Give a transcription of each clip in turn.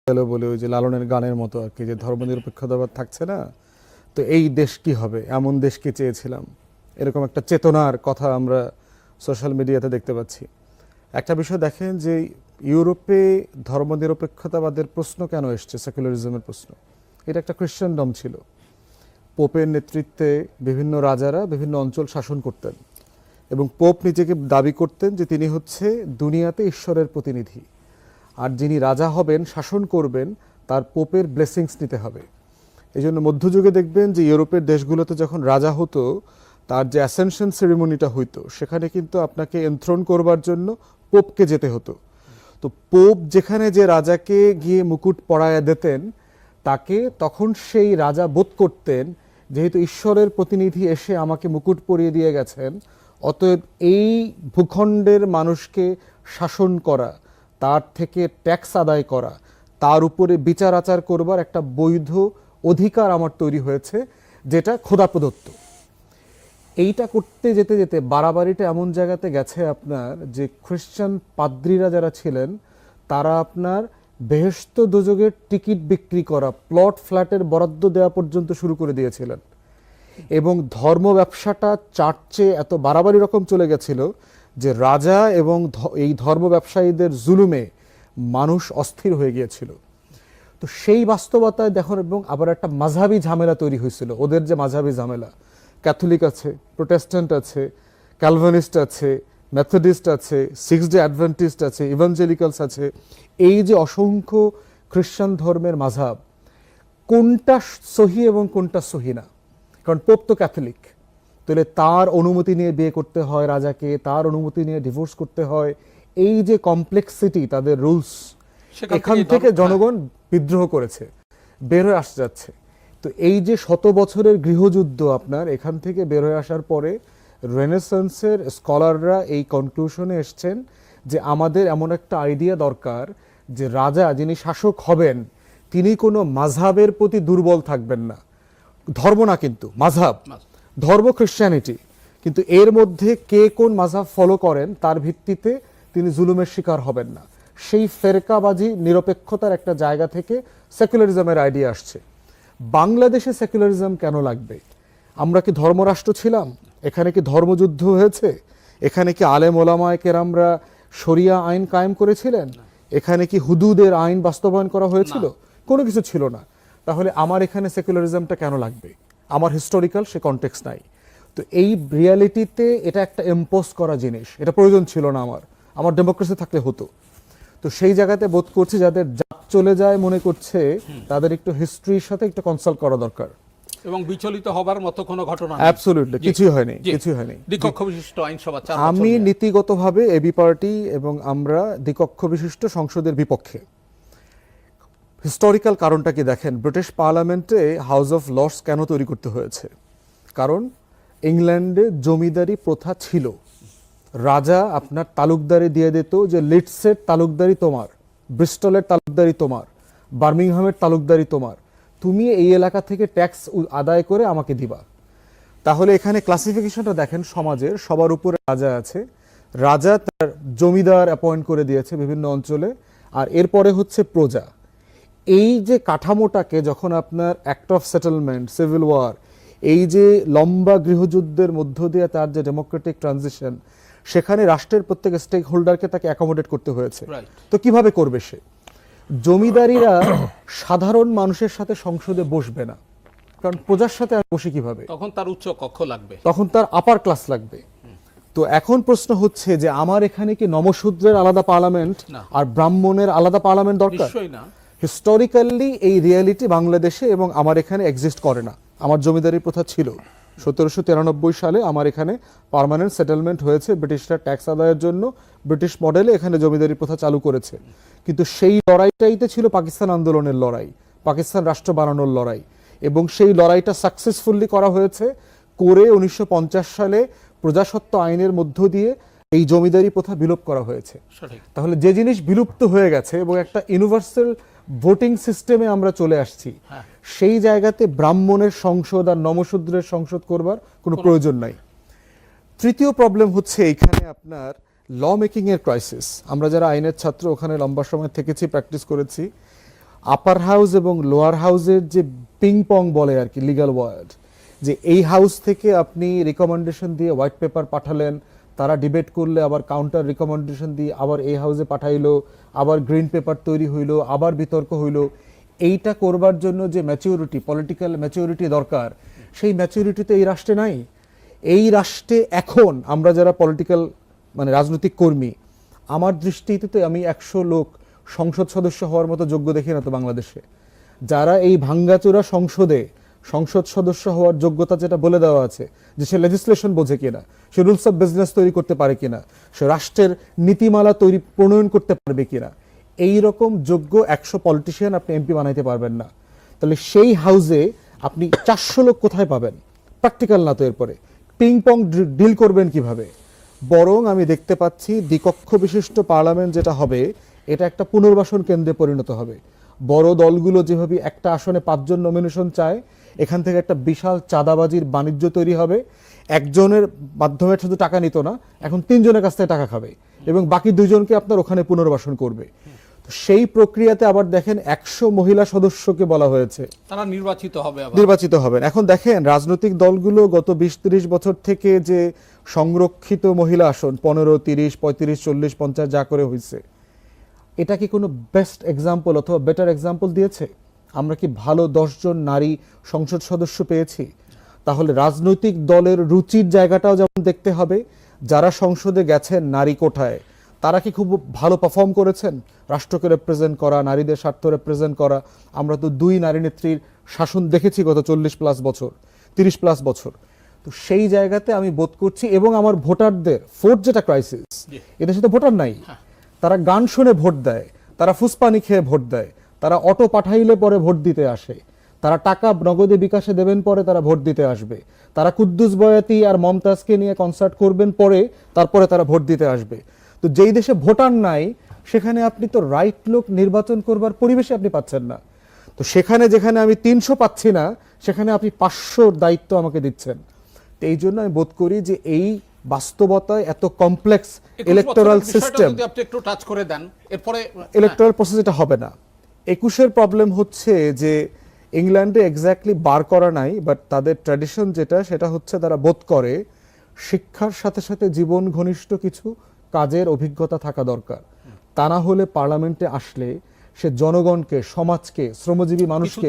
গেল বলে ওই যে লালনের গানের মতো আর কি, যে ধর্মনিরপেক্ষতাবাদ থাকছে না, তো এই দেশ কি হবে, এমন দেশকে চেয়েছিলাম, এরকম একটা চেতনার কথা আমরা সোশ্যাল মিডিয়াতে দেখতে পাচ্ছি। একটা বিষয় দেখেন যে ইউরোপে ধর্মনিরপেক্ষতাবাদের প্রশ্ন কেন এসছে, সেকুলারিজমের প্রশ্ন, এটা একটা খ্রিশ্চানডম ছিল। পোপের নেতৃত্বে বিভিন্ন রাজারা বিভিন্ন অঞ্চল শাসন করতেন এবং পোপ নিজেকে দাবি করতেন যে তিনি হচ্ছে দুনিয়াতে ঈশ্বরের প্রতিনিধি, আর যিনি রাজা হবেন, শাসন করবেন, তার পোপের ব্লেসিংস নিতে হবে। এই জন্য মধ্যযুগে দেখবেন যে ইউরোপের দেশগুলোতে যখন রাজা হতো, তার যে অ্যাসেনশন সেরিমনিটা হইতো, সেখানে কিন্তু আপনাকে এনথ্রোন করবার জন্য পোপকে যেতে হতো। তো পোপ যেখানে যে রাজাকে গিয়ে মুকুট পরায়া দিতেন, তাকে তখন সেই রাজা বোধ করতেন যেহেতু ঈশ্বরের প্রতিনিধি এসে আমাকে মুকুট পরিয়ে দিয়ে গেছেন, অতএব এই ভূখণ্ডের মানুষকে শাসন করা, তার থেকে ট্যাক্স আদায় করা, তার উপরে বিচার আচার করবার একটা বৈধ অধিকার আমার তৈরি হয়েছে, যেটা খোদা প্রদত্ত। এইটা করতে যেতে যেতে বাড়াবাড়িটা এমন জায়গাতে গেছে আপনার, যে খ্রিশ্চান পাদ্রীরা যারা ছিলেন, তারা আপনার বেহেশত দোজখের টিকিট বিক্রি করা, প্লট ফ্ল্যাটের বরাদ্দ দেওয়া পর্যন্ত শুরু করে দিয়েছিলেন। এবং ধর্ম ব্যবসাটা চার্চে এত বাড়াবাড়ি রকম চলে গেছিল যে রাজা এবং এই ধর্ম ব্যবসায়ীদের জুলুমে মানুষ অস্থির হয়ে গিয়েছিল। তো সেই বাস্তবতায় দেখুন, এবং আবার একটা মাঝহাবি ঝামেলা তৈরি হয়েছিল। ওদের যে মাঝহাবি ঝামেলা, ক্যাথলিক আছে, প্রোটেস্ট্যান্ট আছে, ক্যালভানিস্ট আছে, মেথডিস্ট আছে, সিক্স ডে অ্যাডভেন্টিস্ট আছে, ইভাঞ্জেলিক্যালস আছে, এই যে অসংখ্য খ্রিস্টান ধর্মের মাঝহাব, কোনটা সহি এবং কোনটা সহি না? কারণ পোপ তো ক্যাথলিক, তাহলে তার অনুমতি নিয়ে বিয়ে করতে হয় রাজাকে, তার অনুমতি নিয়ে ডিভোর্স করতে হয়। এই যে কমপ্লেক্সিটি, তাদের রুলস, এখান থেকে জনগণ বিদ্রোহ করেছে, বের হয়ে আসতে যাচ্ছে। তো এই যে শত বছরের গৃহযুদ্ধ আপনার, এখান থেকে বের হয়ে আসার পরে রেনেসান্সের স্কলাররা এই কনক্লুশনে এসছেন যে আমাদের এমন একটা আইডিয়া দরকার যে রাজা যিনি শাসক হবেন, তিনি কোনো মাযহাবের প্রতি দুর্বল থাকবেন না। ধর্ম না, কিন্তু মাযহাব, ধর্ম খ্রিস্টানিটি, কিন্তু এর মধ্যে কে কোন মাযহাব ফলো করেন তার ভিত্তিতে তিনি জুলুমের শিকার হবেন না। সেই ফেরকাবাজি নিরপেক্ষতার একটা জায়গা থেকে সেকুলারিজমের আইডিয়া আসছে। বাংলাদেশে সেকুলারিজম কেন লাগবে? আমরা কি ধর্মরাষ্ট্র ছিলাম? এখানে কি ধর্মযুদ্ধ হয়েছে? এখানে কি আলেম ওলামায়ে কেরামরা শরিয়া আইন কায়েম করেছিলেন? এখানে কি হুদুদের আইন বাস্তবায়ন করা হয়েছিল? কোনো কিছু ছিল না। তাহলে আমার এখানে সেকুলারিজমটা কেন লাগবে? আমার হিস্টোরিক্যাল সে কনটেক্সট নাই। তো এই রিয়ালিটিতে এটা একটা ইম্পোজ করা জিনিস, এটা প্রয়োজন ছিল না। আমার ডেমোক্রেসি থাকলে হতো। তো সেই জায়গাতে বোধ করছি যাদের জাত চলে যায় মনে করছে, তাদের একটু হিস্ট্রির সাথে একটু কনসাল্ট করা দরকার। এবং বিচলিত হবার মতো কোনো ঘটনা অ্যাবসলিউটলি কিছুই হয়নি, কিছুই হয়নি। দ্বিকক্ষ বিশিষ্ট আইনসভা, আমি নীতিগতভাবে এবি পার্টি এবং আমরা দ্বিকক্ষ বিশিষ্ট সংসদের বিপক্ষে। হিস্টোরিক্যাল কারণটা কি দেখেন, ব্রিটিশ পার্লামেন্টে হাউস অফ লর্ডস কেন তৈরি করতে হয়েছে? কারণ ইংল্যান্ডে জমিদারি প্রথা ছিল। রাজা আপনার তালুকদারি দিয়ে দিত যে লিডসের তালুকদারি তোমার, ব্রিস্টলের তালুকদারি তোমার, বার্মিংহামের তালুকদারি তোমার, তুমি এই এলাকা থেকে ট্যাক্স আদায় করে আমাকে দিবা। তাহলে এখানে ক্লাসিফিকেশনটা দেখেন, সমাজের সবার উপরে রাজা আছে, রাজা তার জমিদার অ্যাপয়েন্ট করে দিয়েছে বিভিন্ন অঞ্চলে, আর এরপরে হচ্ছে প্রজা। এই যে কাঠামোটাকে যখন আপনার act of settlement, civil war, এই যে লম্বা গৃহযুদ্ধের মধ্য দিয়ে তার যে ডেমোক্রেটিক ট্রানজিশন, সেখানে রাষ্ট্রের প্রত্যেক স্টেক হোল্ডারকে তাকে অ্যাকোমোডেট করতে হয়েছে। তো কিভাবে করবে সে? জমিদারিরা সাধারণ মানুষের সাথে সংসদে বসবে না, কারণ প্রজার সাথে আর বসে কিভাবে? তখন তার উচ্চ কক্ষ লাগবে, তখন তার আপার ক্লাস লাগবে। তো এখন প্রশ্ন হচ্ছে যে আমার এখানে কি নমশূদ্রের আলাদা পার্লামেন্ট আর ব্রাহ্মণের আলাদা পার্লামেন্ট দরকার? নিশ্চয়ই না। হিস্টোরিক্যালি এই রিয়ালিটি বাংলাদেশে এবং আমার এখানে এক্সিস্ট করে না। আমার জমিদারি প্রথা ছিল 1793 সালে, আমার এখানে পার্মানেন্ট সেটেলমেন্ট হয়েছে, ব্রিটিশরা ট্যাক্স আদায়ের জন্য ব্রিটিশ মডেলে এখানে জমিদারি প্রথা চালু করেছে। কিন্তু সেই লড়াইটাইতে ছিল পাকিস্তান আন্দোলনের লড়াই, পাকিস্তান রাষ্ট্র বানানোর লড়াই, এবং সেই লড়াইটা সাকসেসফুলি করা হয়েছে। করে 1950 সালে প্রজাসত্ব আইনের মধ্য দিয়ে এই জমিদারি প্রথা বিলোপ করা হয়েছে। তাহলে যে জিনিস বিলুপ্ত হয়ে গেছে এবং একটা ইউনিভার্সাল ভোটিং সিস্টেমে আমরা চলে আসছি, সেই জায়গাতে ব্রাহ্মণের সংসদ আর নমশূদ্রের সংসদ করবার কোনো প্রয়োজন নাই। তৃতীয় প্রবলেম হচ্ছে এইখানে আপনার ল মেকিং এর ক্রাইসিস। আমরা যারা আইনের ছাত্র ওখানে লম্বা সময় থেকেছি, প্র্যাকটিস করেছি, আপার হাউস এবং লোয়ার হাউসের যে পিং পং বলে আর কি লিগ্যাল ওয়ার্ড, যে এই হাউস থেকে আপনি রিকমেন্ডেশন দিয়ে হোয়াইট পেপার পাঠালেন, তারা ডিবেট করলে আবার কাউন্টার রিকমেন্ডেশন দিয়ে আবার এই হাউসে পাঠাইলো, আবার গ্রিন পেপার তৈরি হইলো, আবার বিতর্ক হইলো। এইটা করবার জন্য যে ম্যাচিউরিটি, পলিটিক্যাল ম্যাচিউরিটি দরকার, সেই ম্যাচিউরিটি তো এই রাষ্ট্রে নাই। এই রাষ্ট্রে এখন আমরা যারা পলিটিক্যাল মানে রাজনৈতিক কর্মী, আমার দৃষ্টিতে তো আমি 100 লোক সংসদ সদস্য হওয়ার মতো যোগ্য দেখি না তো বাংলাদেশে। যারা এই ভাঙ্গাচোরা সংসদে সংসদ সদস্য হওয়ার যোগ্যতা যেটা বলে দেওয়া আছে, যে সে লেজিসলেশন বোঝে কিনা, সে রুলস অফ বিজনেস তৈরি করতে পারে কিনা, সে রাষ্ট্রের নীতিমালা প্রণয়ন করতে পারবে কিনা, এই রকম যোগ্য 100 পলিটিশিয়ান আপনি এমপি বানাইতে পারবেন না। তাহলে সেই হাউসে আপনি 400 লোক কোথায় পাবেন? প্র্যাকটিক্যাল না তো। এরপরে পিং পং ডিল করবেন কিভাবে? বরং আমি দেখতে পাচ্ছি দ্বিকক্ষ বিশিষ্ট পার্লামেন্ট যেটা হবে, এটা একটা পুনর্বাসন কেন্দ্রে পরিণত হবে। বড় দলগুলো যেভাবে একটা আসনে 5 জন নমিনেশন চায়, এখান থেকে একটা বিশাল চাঁদাবাজির বাণিজ্য তৈরি হবে। একজনের মাধ্যমে শুধু টাকা নিত না, এখন 3 জনের কাছ থেকে টাকা খাবে এবং বাকি 2 জনকে আপনার ওখানে পুনর্বাসন করবে। তো সেই প্রক্রিয়াতে আবার দেখেন 100 মহিলা সদস্যকে বলা হয়েছে, তারা নির্বাচিত হবে, নির্বাচিত হবেন। এখন দেখেন রাজনৈতিক দলগুলো গত 20-30 বছর থেকে যে সংরক্ষিত মহিলা আসন 15, 30, 35, 40, 50 যা করে হয়েছে, এটা কি কোনো বেস্ট এক্সাম্পল অথবা বেটার এক্সাম্পল দিয়েছে? আমরা কি ভালো 10 জন নারী সংসদ সদস্য পেয়েছি? তাহলে রাজনৈতিক দলের রুচির জায়গাটাও যেমন দেখতে হবে, যারা সংসদে গেছেন নারী কোঠায়, তারা কি খুব ভালো পারফর্ম করেছেন রাষ্ট্রকে রিপ্রেজেন্ট করা, নারীদের স্বার্থ রিপ্রেজেন্ট করা? আমরা তো 2 নারী নেত্রীর শাসন দেখেছি গত 40+ বছর, 30+ বছর। তো সেই জায়গাতে আমি বোধ করছি, এবং আমার ভোটারদের ভোট যেটা ক্রাইসিস, এদের সাথে ভোটার নাই। তারা গান শুনে ভোট দেয়, তারা ফুসপানি খেয়ে ভোট দেয়, তারা অটো পাঠাইলে পরে ভোট দিতে আসে, তারা টাকা নগদে বিকাশে দেবেন পরে তারা ভোট দিতে আসবে, তারা কুদ্দুস বয়াতি আর মমতাজকে নিয়ে কনসার্ট করবেন পরে, তারপরে তারা ভোট দিতে আসবে। তো যেই দেশে ভোটার নাই, সেখানে আপনি তো রাইট লোক নির্বাচন করবার পরিবেশে আপনি পাচ্ছেন না। তো সেখানে যেখানে আমি 300 পাচ্ছি না, সেখানে আপনি 500 দায়িত্ব আমাকে দিচ্ছেন। তো এই জন্য আমি বোধ করি যে এই বাস্তবতায় এত কমপ্লেক্স ইলেকটোরাল সিস্টেম, যদি আপনি একটু টাচ করে দেন, এরপরে ইলেকটোরাল প্রসেস এটা হবে না। 21-এর প্রবলেম হচ্ছে যে ইংল্যান্ডে এক্স্যাক্টলি বার করা নাই, বাট তাদের ট্র্যাডিশন যেটা, সেটা হচ্ছে তারা বোধ করে শিক্ষার সাথে সাথে জীবন ঘনিষ্ঠ কিছু কাজের অভিজ্ঞতা থাকা দরকার। তা না হলে পার্লামেন্টে আসলে সে জনগণকে, সমাজকে, শ্রমজীবী মানুষকে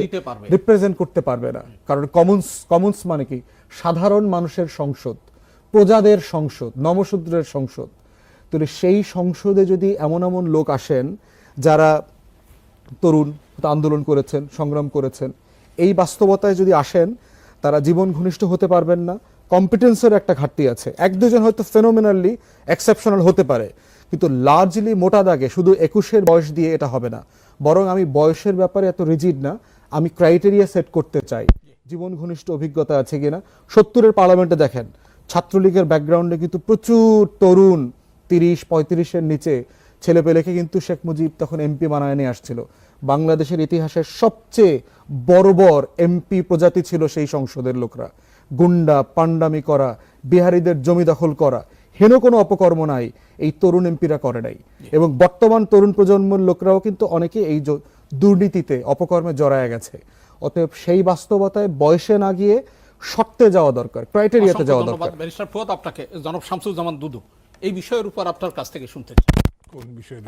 রিপ্রেজেন্ট করতে পারবে না। কারণ কমন্স মানে কি? সাধারণ মানুষের সংসদ, প্রজাদের সংসদ, নমশূদ্রের সংসদ। তাহলে সেই সংসদে যদি এমন এমন লোক আসেন যারা তরুণ, আন্দোলন করেছেন, সংগ্রাম করেছেন, এই বাস্তবতায় যদি আসেন, তারা জীবন ঘনিষ্ঠ হতে পারবেন না। কম্পিটেন্সের একটা ঘাটতি আছে। 1-2 জন হয়তো ফেনোমেনালি এক্সেপশনাল হতে পারে, কিন্তু লার্জলি মোটা দাগে শুধু 21-এর বয়স দিয়ে এটা হবে না। বরং আমি বয়সের ব্যাপারে এত রিজিড না, আমি ক্রাইটেরিয়া সেট করতে চাই। জীবন ঘনিষ্ঠ অভিজ্ঞতা আছে কিনা। 70-এর পার্লামেন্টে দেখেন ছাত্রলীগের ব্যাকগ্রাউন্ডে কিন্তু প্রচুর তরুণ 30-35-এর নিচে ছেলেপেলেকে কিন্তু শেখ মুজিব তখন এমপি বানায় নিয়ে আসছিল। বাংলাদেশের ইতিহাসের সবচেয়ে বর্বর এমপি প্রজাতি ছিল সেই সংসদের লোকরা। গুন্ডা, পান্ডামি করা, বিহারীদের জমি দখল করা, হেন কোনো অপকর্ম নাই এই তরুণ এমপিরা করে নাই। এবং বর্তমান তরুণ প্রজন্মের লোকরাও কিন্তু অনেকে এই দুর্নীতিতে, অপকর্মে জড়ায় গেছে। অতএব সেই বাস্তবতায় বয়সে না গিয়ে শর্তে যাওয়া দরকার, ক্রাইটেরিয়াতে যাওয়া দরকার। ব্যারিস্টার ফুয়াদ, আপনাকে জনাব শামসুজ্জামান দুদু এই বিষয়ের উপর আপনার কাছ থেকে শুনতে চাই। কোন বিষয়?